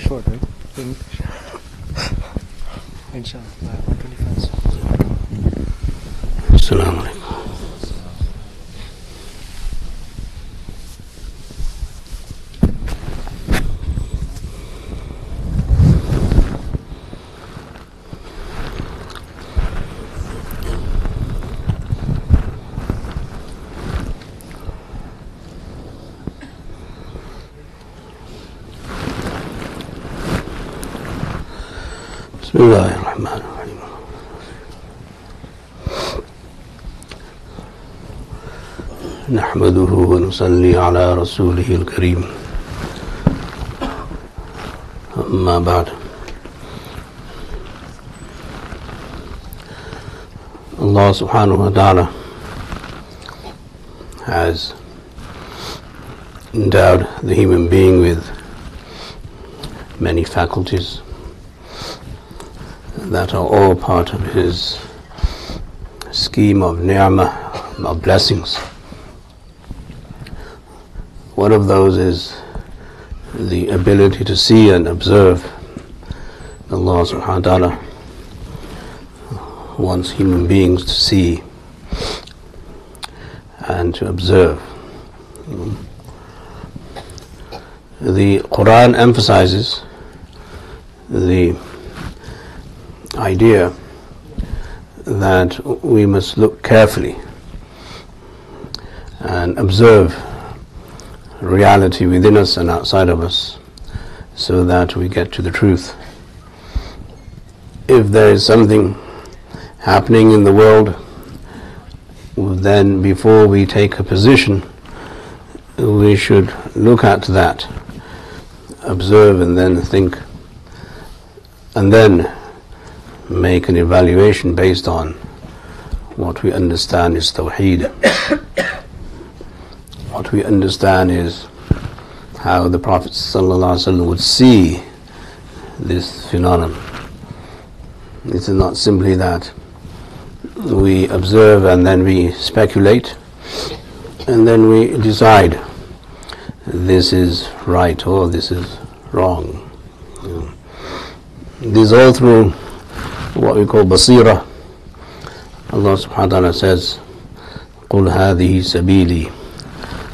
short, right? Inshallah, 125. Assalamu alaikum. بسم الله الرحمن الرحيم نحمده ونصلي على رسوله الكريم أما بعد Allah subhanahu wa ta'ala has endowed the human being with many faculties that are all part of his scheme of ni'mah, of blessings. One of those is the ability to see and observe. Allah subhanahu wa ta'ala wants human beings to see and to observe. The Quran emphasizes the idea that we must look carefully and observe reality within us and outside of us so that we get to the truth. If there is something happening in the world, then before we take a position, we should look at that, observe, and then think, and then make an evaluation based on what we understand is Tawheed. What we understand is how the Prophet ﷺ would see this phenomenon. It is not simply that we observe and then we speculate and then we decide this is right or this is wrong. This is all through what we call basira. Allah subhanahu wa ta'ala says, قُلْ هَذِهِ سَبِيلِي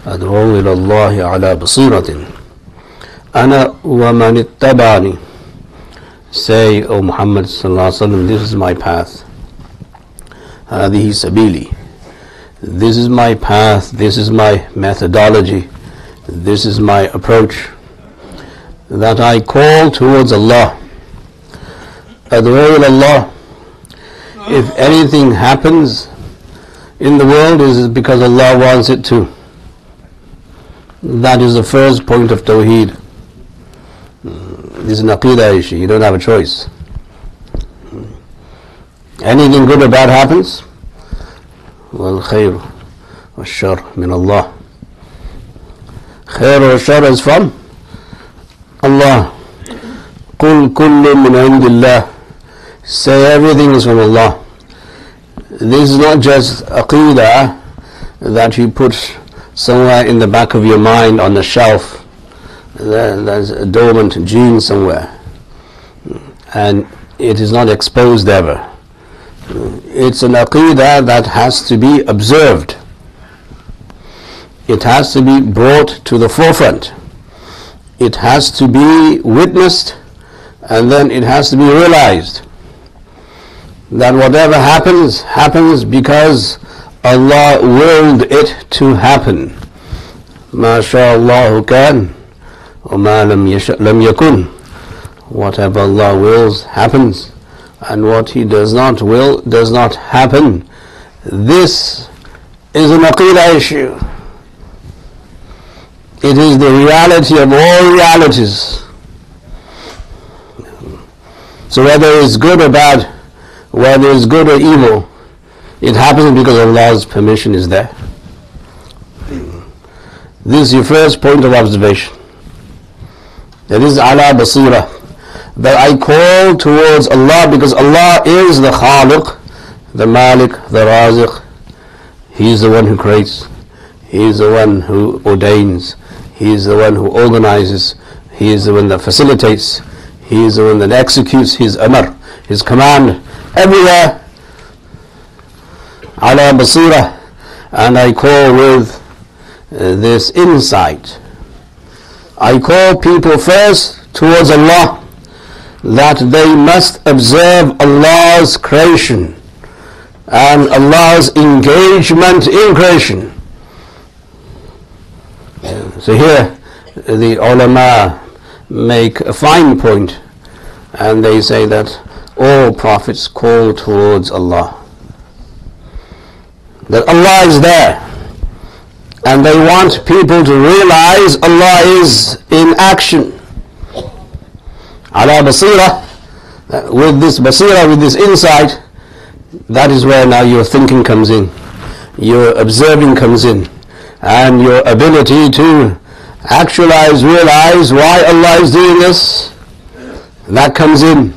أَدْعُو إِلَى اللَّهِ عَلَى بَصِيرَةٍ أَنَا وَمَنِ اتَّبَعَنِي. Say, O Muhammad sallallahu alaihi wasallam, this is my path. هَذِهِ سَبِيلِي. This is my path, this is my methodology, this is my approach, that I call towards Allah. أدعو إلى الله. If anything happens in the world, it is because Allah wants it to. That is the first point of Tawheed. This is an aqidah issue. You don't have a choice. Anything good or bad happens, well, khair wa shar min Allah. Khair wa shar is from Allah. قُلْ كُلٌّ مِّنْ عِنْدِ اللَّهِ. Say everything is from Allah. This is not just aqidah that you put somewhere in the back of your mind on the shelf. There's a dormant gene somewhere, and it is not exposed ever. It's an aqidah that has to be observed. It has to be brought to the forefront. It has to be witnessed, and then it has to be realized that whatever happens, happens because Allah willed it to happen. مَا شَاءَ اللَّهُ كَانَ وَمَا لَمْ يَشَأْ لَمْ يَكُنْ. Whatever Allah wills happens, and what He does not will does not happen. This is an aqidah issue. It is the reality of all realities. So whether it's good or bad, whether it's good or evil, it happens because Allah's permission is there. This is your first point of observation. That is ala basira. That I call towards Allah because Allah is the Khaliq, the Malik, the Raziq. He is the one who creates. He is the one who ordains. He is the one who organizes. He is the one that facilitates. He is the one that executes His amr, His command everywhere. Ala basira, and I call with this insight. I call people first towards Allah, that they must observe Allah's creation and Allah's engagement in creation. So here the ulama make a fine point, and they say that all prophets call towards Allah, that Allah is there, and they want people to realize Allah is in action. Ala basira, with this basira, with this insight, that is where now your thinking comes in, your observing comes in, and your ability to actualize, realize why Allah is doing this, that comes in.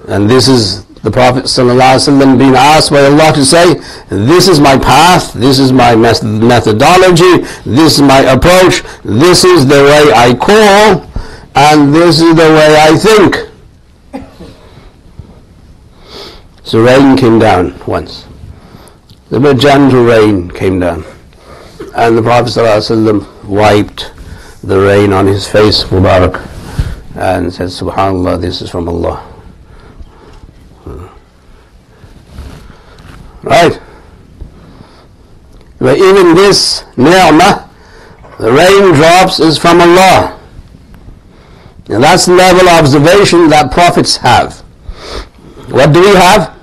And this is the Prophet ﷺ being asked by Allah to say, this is my path, this is my methodology, this is my approach, this is the way I call, and this is the way I think. So rain came down once. The very gentle rain came down, and the Prophet ﷺ wiped the rain on his face, Mubarak, and said, Subhanallah, this is from Allah. Right? But even this ni'mah, the raindrops, is from Allah. And that's the level of observation that prophets have. What do we have?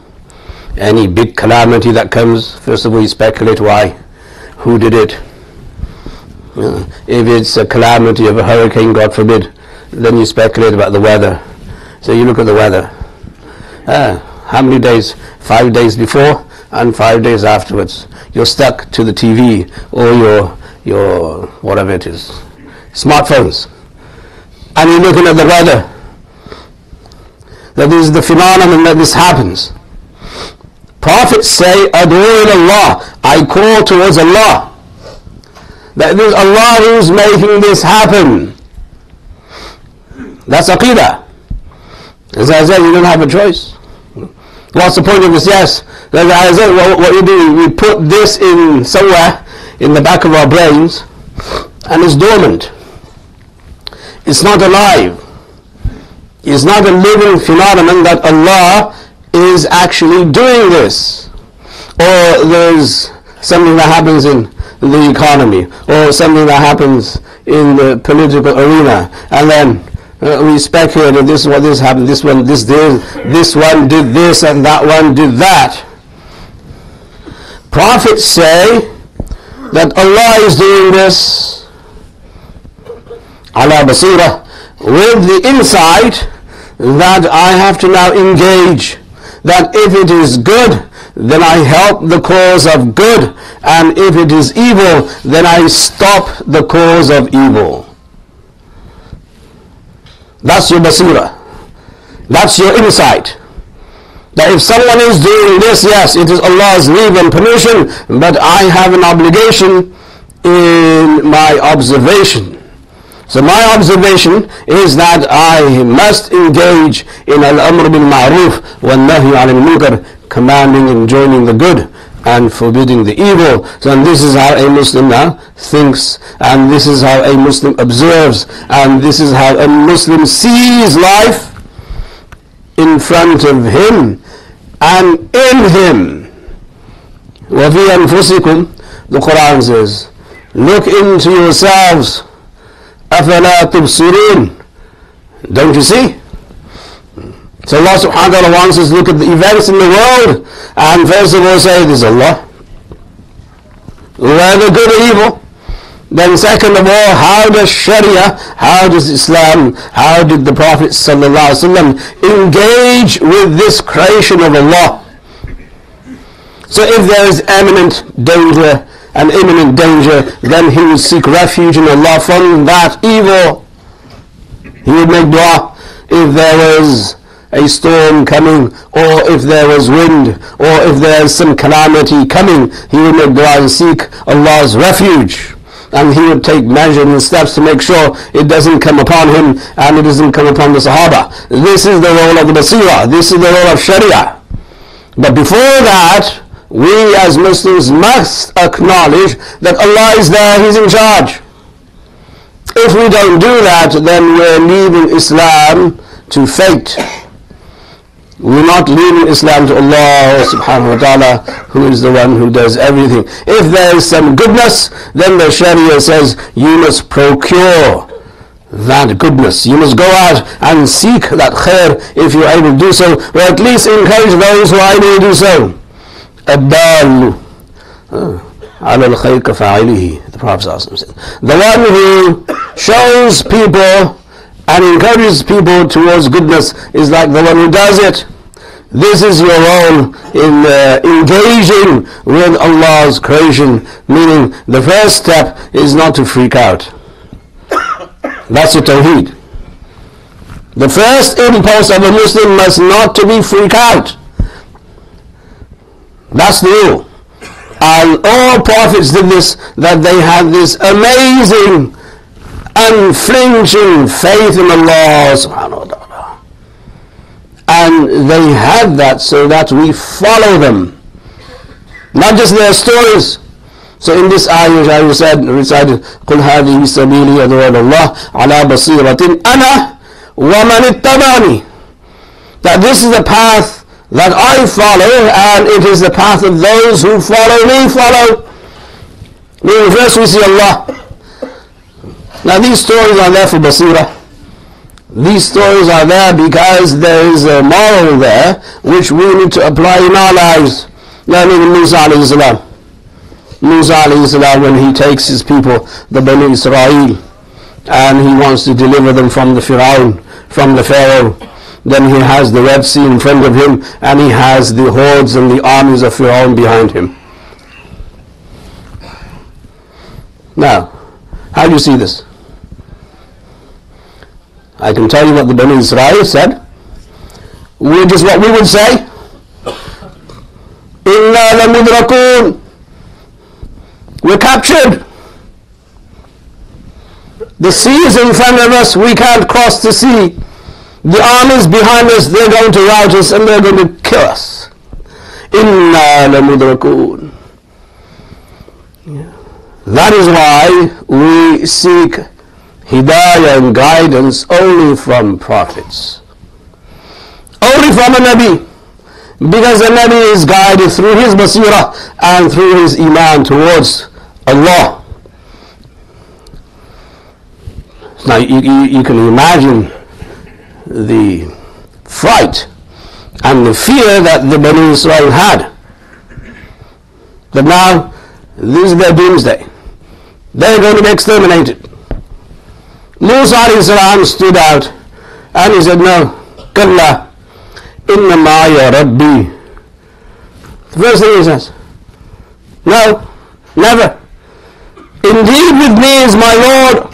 Any big calamity that comes, first of all you speculate why, who did it. If it's a calamity of a hurricane, God forbid, then you speculate about the weather. So you look at the weather. How many days? 5 days before and 5 days afterwards. You're stuck to the TV or your whatever it is, smartphones, and you're looking at the weather. That is the phenomenon that this happens. Prophets say, Ad'u ila Allah, I call towards Allah. That it is Allah who's making this happen. That's Aqidah. As I said, you don't have a choice. What's the point of this? Yes. As I said, what you do, we put this in somewhere in the back of our brains, and it's dormant. It's not alive. It's not a living phenomenon that Allah is actually doing this. Or there's something that happens in the economy, or something that happens in the political arena, and then we speculate that this is what this happened, this one did this, and that one did that. Prophets say that Allah is doing this ala basira, with the insight that I have to now engage, that if it is good, then I help the cause of good, and if it is evil, then I stop the cause of evil. That's your basira. That's your insight. That if someone is doing this, yes, it is Allah's leave and permission, but I have an obligation in my observation. So my observation is that I must engage in al-amr bil ma'ruf wa nahy 'anil munkar, commanding and enjoining the good and forbidding the evil. So and this is how a Muslim now thinks, and this is how a Muslim observes, and this is how a Muslim sees life in front of him and in him. وَفِي أَنفُسِكُمْ, the Quran says, look into yourselves. أَفَلَا تُبْصِرُونَ, don't you see? So Allah subhanahu wa ta'ala wants us to look at the events in the world, and first of all say, this is Allah, whether good or evil. Then second of all, how does Sharia, how does Islam, how did the Prophet sallallahu alaihi wasallam engage with this creation of Allah? So if there is imminent danger, an imminent danger, then he would seek refuge in Allah from that evil. He would make dua. If there was a storm coming, or if there was wind, or if there is some calamity coming, he would make dua and seek Allah's refuge. and he would take measures and steps to make sure it doesn't come upon him and it doesn't come upon the Sahaba. This is the role of the Basira. This is the role of Sharia. But before that, we as Muslims must acknowledge that Allah is there, He's in charge. If we don't do that, then we're leaving Islam to fate. We're not leaving Islam to Allah subhanahu wa ta'ala, who is the one who does everything. If there is some goodness, then the Sharia says you must procure that goodness. You must go out and seek that khair if you're able to do so, or at least encourage those who are able to do so. الدال على الخير كفاعله, the Prophet said. The one who shows people and encourages people towards goodness is like the one who does it. This is your role in engaging with Allah's creation, meaning the first step is not to freak out. That's the tawheed. The first impulse of a Muslim must not to be freak out. That's the rule. And all prophets did this, that they had this amazing, unflinching faith in Allah subhanahu wa ta'ala. And they had that so that we follow them, not just their stories. So in this ayah, I recited, قُلْ هَذِهِ سَبِيلِي أَدْعُو إِلَى اللَّهِ عَلَى بَصِيرَةٍ أَنَا وَمَنِ اتَّبَعَنِي. That this is the path that I follow, and it is the path of those who follow me follow. Meaning first we see Allah. Now these stories are there for Basira. These stories are there because there is a moral there which we need to apply in our lives. Now Musa alayhi salam. Musa alayhi salam, when he takes his people, the Bani Israel, and he wants to deliver them from the Pharaoh, then he has the Red Sea in front of him, and he has the hordes and the armies of Pharaoh behind him. Now, how do you see this? I can tell you what the Bani Israel said, which is what we would say. Inna lamudrakun. We're captured. The sea is in front of us, we can't cross the sea. The armies behind us, they're going to rout us and they're going to kill us. Inna lamudrakun. That is why we seek hidayah and guidance only from prophets. Only from a Nabi. Because the Nabi is guided through his basira and through his iman towards Allah. Now you can imagine the fright and the fear that the Bani Israel had. That now this is their doomsday. They're going to be exterminated. Musa alayhi salam stood out and he said, no, Kalla, inna ma'aya Rabbi. The first thing he says, no, never. Indeed with me is my Lord.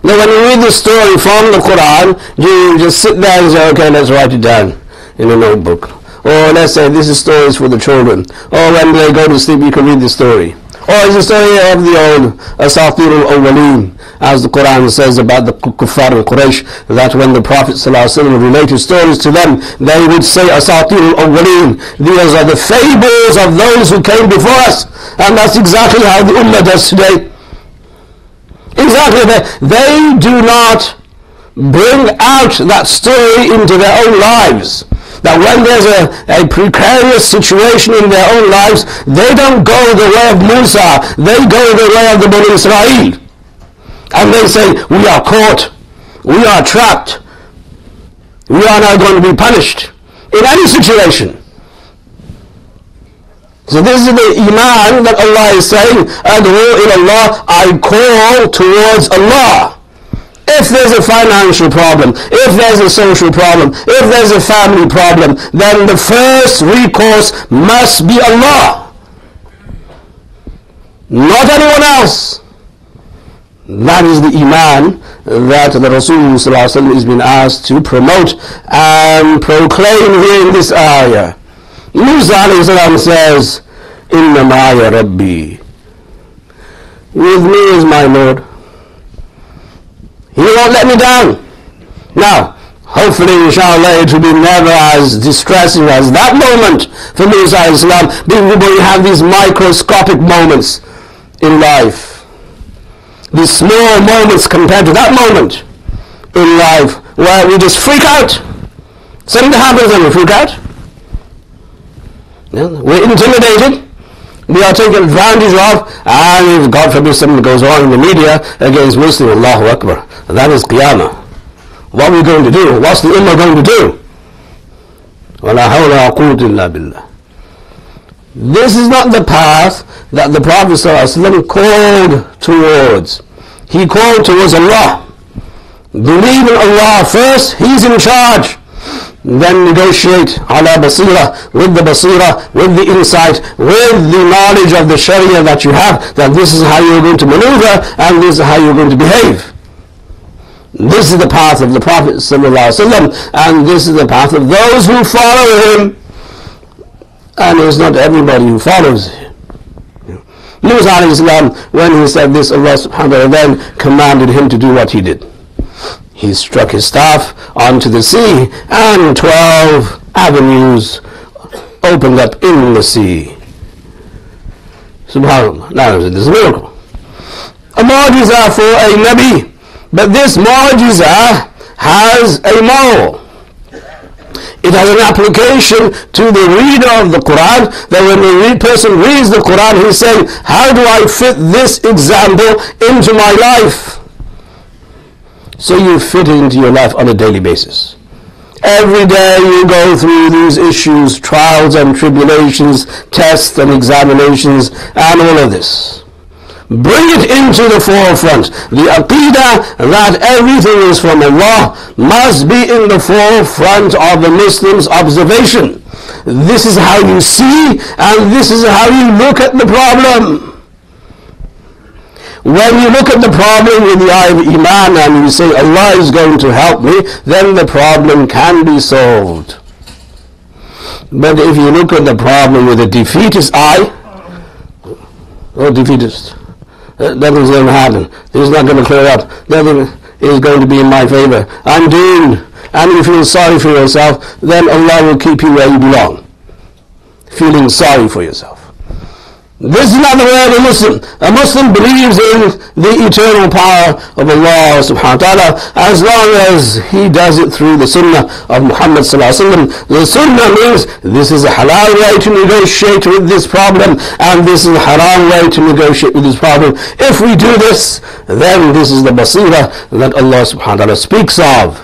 Now when you read the story from the Quran, you just sit there and say, okay, let's write it down in a notebook. Or let's say this is stories for the children. Or when they go to sleep, you can read the story. Or it's a story of the old Asatir al-Awwaleen, as the Quran says about the Kuffar al-Quraysh, that when the Prophet ﷺ related stories to them, they would say Asatir al-Awwaleen. These are the fables of those who came before us. And that's exactly how the Ummah does today. Exactly. They do not bring out that story into their own lives. That when there's a precarious situation in their own lives, they don't go the way of Musa, they go the way of the Bani Israel. And they say, we are caught, we are trapped, we are now going to be punished in any situation. So this is the iman that Allah is saying, Ad'u ila Allah, I call towards Allah. If there's a financial problem, if there's a social problem, if there's a family problem, then the first recourse must be Allah, not anyone else. That is the iman that the Rasul has been asked to promote and proclaim here in this ayah. Musa alayhi salam says, Inna ma'aya Rabbi. With me is my Lord. He won't let me down. Now, hopefully, inshallah, it will be never as distressing as that moment for Musa alayhi salam, but you have these microscopic moments in life. These small moments compared to that moment in life where we just freak out. Something happens and we freak out. Yeah, we're intimidated. We are taken advantage of, and if God forbid something goes on in the media against Muslims, Allahu Akbar, that is Qiyamah. What are we going to do? What's the Ummah going to do? وَلَا حَوْلَ وَلَا قُوَّةَ إِلَّا بِاللَّهِ. This is not the path that the Prophet ﷺ called towards. He called towards Allah. Believe in Allah first, He's in charge. Then negotiate ala basira, with the insight, with the knowledge of the Sharia that you have, that this is how you're going to maneuver and this is how you're going to behave. This is the path of the Prophet ﷺ, and this is the path of those who follow him. And it's not everybody who follows him. Musa alayhi salam, when he said this, Allah subhanahu wa ta'ala then commanded him to do what he did. He struck his staff onto the sea, and 12 avenues opened up in the sea. SubhanAllah. Now this is a miracle. A mu'jiza for a Nabi. But this mu'jiza has a moral. It has an application to the reader of the Quran, that when the person reads the Quran, he's saying, how do I fit this example into my life? So you fit it into your life on a daily basis. Every day you go through these issues, trials and tribulations, tests and examinations, and all of this. Bring it into the forefront. The aqidah that everything is from Allah must be in the forefront of the Muslim's observation. This is how you see, and this is how you look at the problem. When you look at the problem with the eye of Iman and you say, Allah is going to help me, then the problem can be solved. But if you look at the problem with a defeatist eye, defeatist, nothing's going to happen. This is not going to clear up. Nothing is going to be in my favor. I'm doomed. And you feel sorry for yourself, then Allah will keep you where you belong. Feeling sorry for yourself. This is not the way of a Muslim. A Muslim believes in the eternal power of Allah subhanahu wa ta'ala, as long as he does it through the sunnah of Muhammad sallallahu alaihi wasallam. The sunnah means this is a halal way to negotiate with this problem, and this is a haram way to negotiate with this problem. If we do this, then this is the basira that Allah subhanahu wa ta'ala speaks of.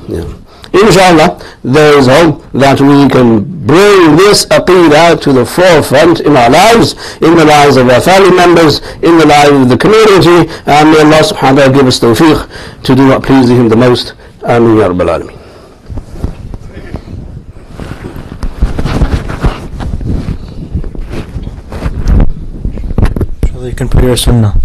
Yeah. Inshallah, there is hope that we can bring this aqidah to the forefront in our lives, in the lives of our family members, in the lives of the community, and may Allah subhanahu wa ta'ala give us tawfiq to do what pleases Him the most. Ameen ya Rabbal Alameen. So you can put your sunnah.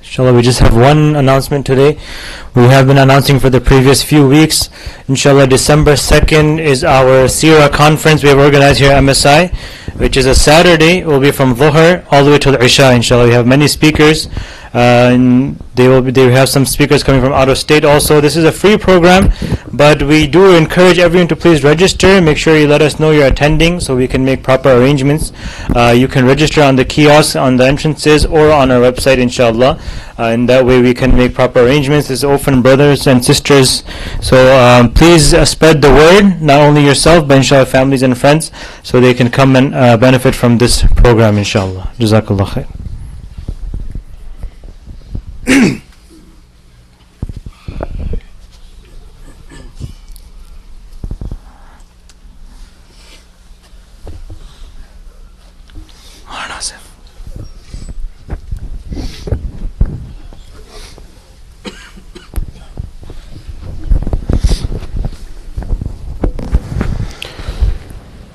Inshallah, we just have one announcement today. We have been announcing for the previous few weeks. Inshallah, December 2nd is our Seerah conference we have organized here at MSI, which is a Saturday. It will be from Dhuhr all the way till Isha. Inshallah, we have many speakers. And they have some speakers coming from out of state also. This is a free program, but we do encourage everyone to please register. Make sure you let us know you're attending so we can make proper arrangements. You can register on the kiosks, on the entrances, or on our website, inshallah. And that way we can make proper arrangements. It's open, brothers and sisters. So please spread the word, not only yourself, but inshallah families and friends, so they can come and benefit from this program, inshallah. Jazakallah khair.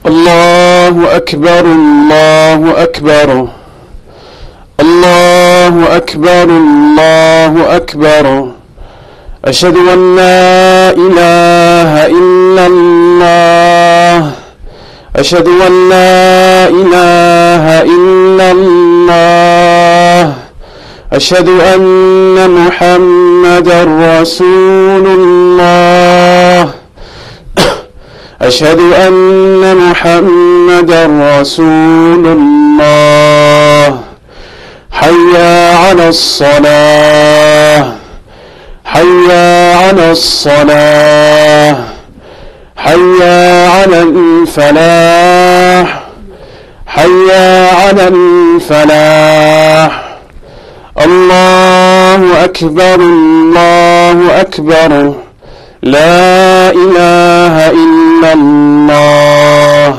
الله أكبر الله أكبر الله أكبر الله أكبر أشهد أن لا إله إلا الله أشهد أن لا إله إلا الله أشهد أن محمدا رسول الله أشهد أن محمدا رسول الله حي على الصلاة حي على الصلاة حي على الفلاح حي على الفلاح الله أكبر الله أكبر لا إله إلا الله.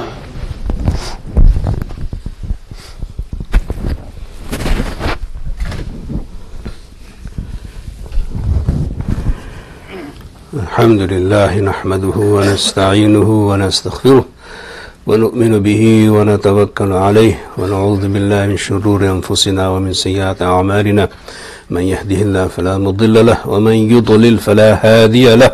الحمد لله نحمده ونستعينه ونستغفره ونؤمن به ونتوكل عليه ونعوذ بالله من شرور أنفسنا ومن سيئات أعمالنا من يهده الله فلا مضل له ومن يضلل فلا هادي له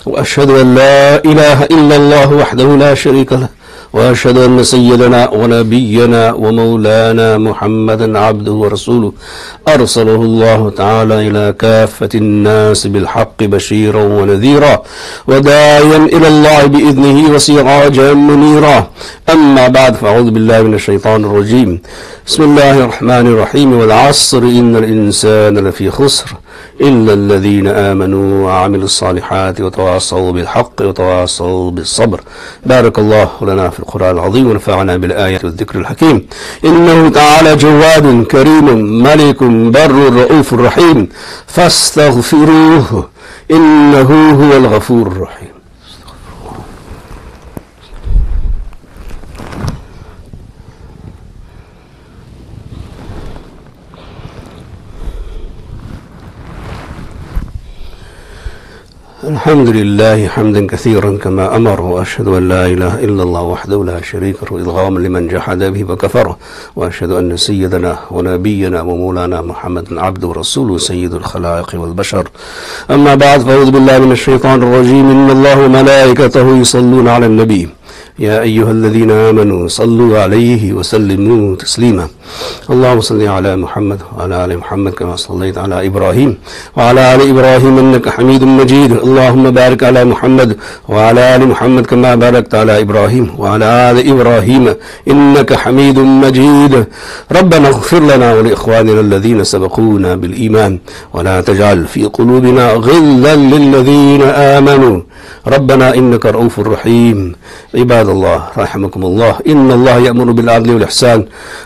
وأشهد أن لا إله إلا الله وحده لا شريك له وأشهد أن سيدنا ونبينا ومولانا محمدا عبده ورسوله أرسله الله تعالى إلى كافة الناس بالحق بشيرا ونذيرا وداعيا إلى الله بإذنه وسراجا منيرا. أما بعد، فأعوذ بالله من الشيطان الرجيم. بسم الله الرحمن الرحيم. والعصر إن الإنسان لفي خسر إلا الذين آمنوا وعملوا الصالحات وتواصوا بالحق وتواصوا بالصبر. بارك الله لنا في القرآن العظيم ونفعنا بالآيات والذكر الحكيم. إنه تعالى جواد كريم ملك بر رؤوف رحيم فاستغفروه إنه هو الغفور الرحيم. الحمد لله حمدا كثيرا كما أمر، وأشهد أن لا إله إلا الله وحده لا شريك له إضغاما لمن جحد به وكفر، وأشهد أن سيدنا ونبينا ومولانا محمد عبده ورسوله سيد الخلائق والبشر. أما بعد، فأعوذ بالله من الشيطان الرجيم. إن الله وملائكته يصلون على النبي يا أيها الذين آمنوا صلوا عليه وسلموا تسليما. اللهم صل على محمد وعلى آل محمد كما صليت على إبراهيم وعلى آل إبراهيم إنك حميد مجيد. اللهم بارك على محمد وعلى آل محمد كما باركت على إبراهيم وعلى آل إبراهيم إنك حميد مجيد. ربنا اغفر لنا ولإخواننا الذين سبقونا بالإيمان ولا تجعل في قلوبنا غلا للذين آمنوا ربنا إنك رؤوف رحيم. عباد الله رحمكم الله، إن الله يأمر بالعدل والإحسان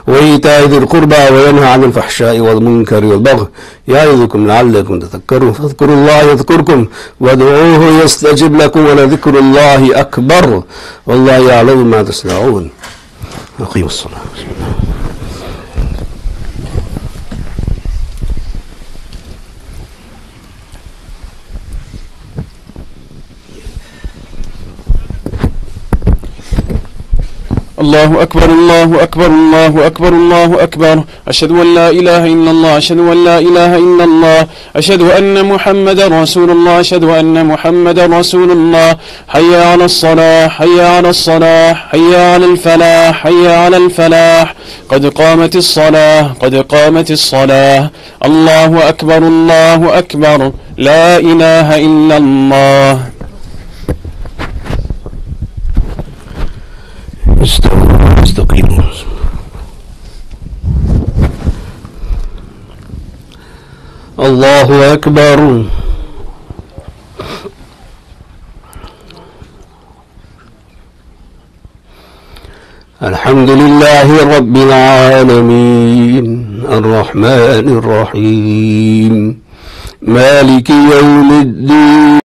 وإيتاء ذي القربى وينهى عن الفحشاء والمنكر والبغي يعظكم لعلكم تذكرون. فاذكروا الله يذكركم وادعوه يستجب لكم ولذكر الله أكبر والله يعلم ما تصنعون. أقيموا الصلاة. الله أكبر الله أكبر الله أكبر الله أكبر. أشهد أن لا إله إلا الله أشهد أن لا إله إلا الله أشهد أن محمدا رسول الله أشهد أن محمدا رسول الله. حي على الصلاة حي على الصلاة حي على الفلاح حي على الفلاح. قد قامت الصلاة قد قامت الصلاة. الله أكبر الله أكبر. لا إله إلا الله. استقيموا. الله أكبر. الحمد لله رب العالمين الرحمن الرحيم مالك يوم الدين.